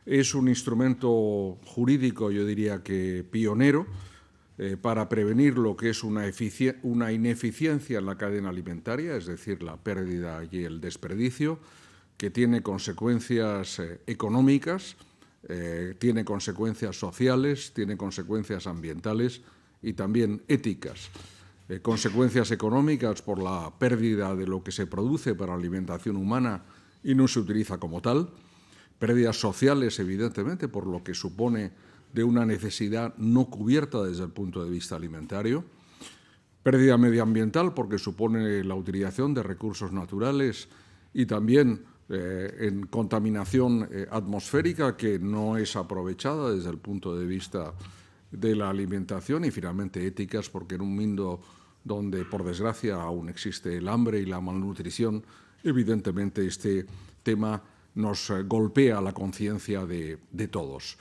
es un instrumento jurídico, yo diría que pionero, para prevenir lo que es una ineficiencia en la cadena alimentaria, es decir, la pérdida y el desperdicio, que tiene consecuencias económicas, tiene consecuencias sociales, tiene consecuencias ambientales y también éticas. Consecuencias económicas por la pérdida de lo que se produce para la alimentación humana y no se utiliza como tal. Pérdidas sociales, evidentemente, por lo que supone de una necesidad no cubierta desde el punto de vista alimentario. Pérdida medioambiental, porque supone la utilización de recursos naturales y también en contaminación atmosférica que no es aprovechada desde el punto de vista de la alimentación, y finalmente éticas, porque en un mundo donde, por desgracia, aún existe el hambre y la malnutrición, evidentemente este tema nos golpea la conciencia de todos.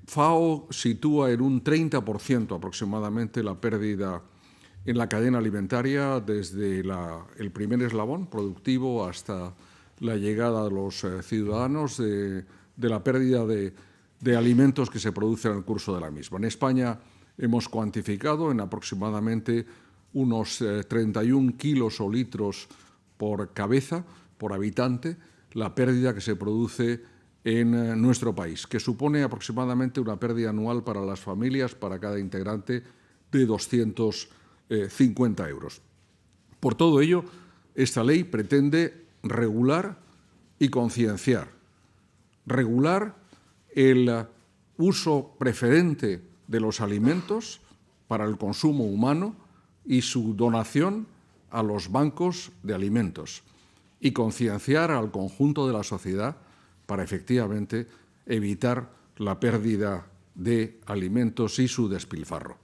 FAO sitúa en un 30% aproximadamente la pérdida en la cadena alimentaria desde el primer eslabón productivo hasta la llegada de los ciudadanos de la pérdida de alimentos que se producen en el curso de la misma. En España hemos cuantificado en aproximadamente unos 31 kilos o litros por cabeza, por habitante, la pérdida que se produce en nuestro país, que supone aproximadamente una pérdida anual para las familias, para cada integrante, de 250 euros. Por todo ello, esta ley pretende regular y concienciar. Regular el uso preferente de los alimentos para el consumo humano y su donación a los bancos de alimentos, y concienciar al conjunto de la sociedad para efectivamente evitar la pérdida de alimentos y su despilfarro.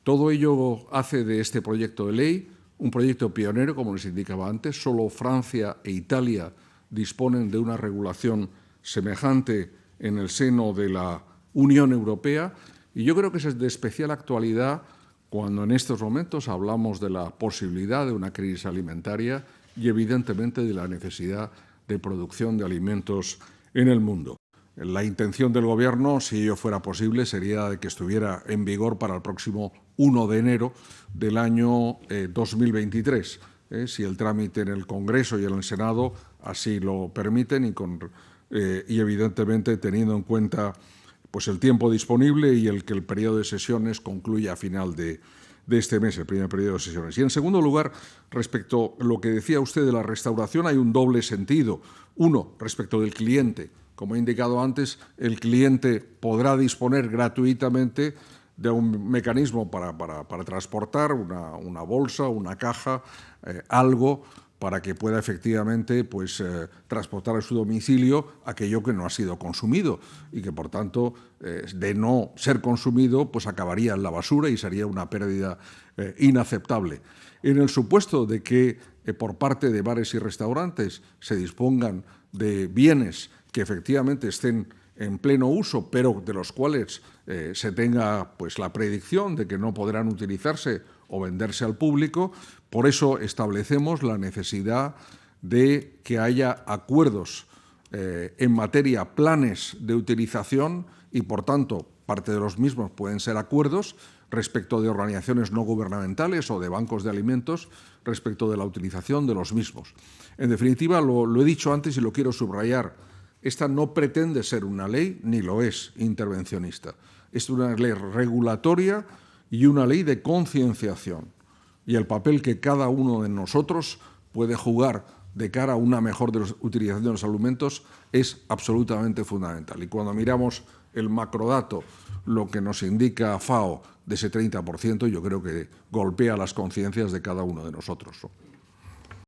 Todo ello hace de este proyecto de ley un proyecto pionero, como les indicaba antes. Solo Francia e Italia disponen de una regulación semejante en el seno de la Unión Europea, y yo creo que es de especial actualidad cuando en estos momentos hablamos de la posibilidad de una crisis alimentaria y evidentemente de la necesidad de producción de alimentos en el mundo. La intención del Gobierno, si ello fuera posible, sería de que estuviera en vigor para el próximo 1 de enero del año 2023, si el trámite en el Congreso y en el Senado así lo permiten y evidentemente teniendo en cuenta pues el tiempo disponible y el que el periodo de sesiones concluya a final de este mes, el primer periodo de sesiones. Y en segundo lugar, respecto a lo que decía usted de la restauración, hay un doble sentido. Uno, respecto del cliente. Como he indicado antes, el cliente podrá disponer gratuitamente de un mecanismo para transportar una bolsa, una caja, algo para que pueda efectivamente transportar a su domicilio aquello que no ha sido consumido y que, por tanto, de no ser consumido, pues acabaría en la basura y sería una pérdida inaceptable. En el supuesto de que por parte de bares y restaurantes se dispongan de bienes que efectivamente estén en pleno uso, pero de los cuales se tenga la predicción de que no podrán utilizarse o venderse al público, por eso establecemos la necesidad de que haya acuerdos en materia, planes de utilización y, por tanto, parte de los mismos pueden ser acuerdos respecto de organizaciones no gubernamentales o de bancos de alimentos respecto de la utilización de los mismos. En definitiva, lo he dicho antes y lo quiero subrayar, esta no pretende ser una ley, ni lo es, intervencionista. Es una ley regulatoria y una ley de concienciación. Y el papel que cada uno de nosotros puede jugar de cara a una mejor utilización de los alimentos es absolutamente fundamental. Y cuando miramos el macrodato, lo que nos indica FAO de ese 30%, yo creo que golpea las conciencias de cada uno de nosotros.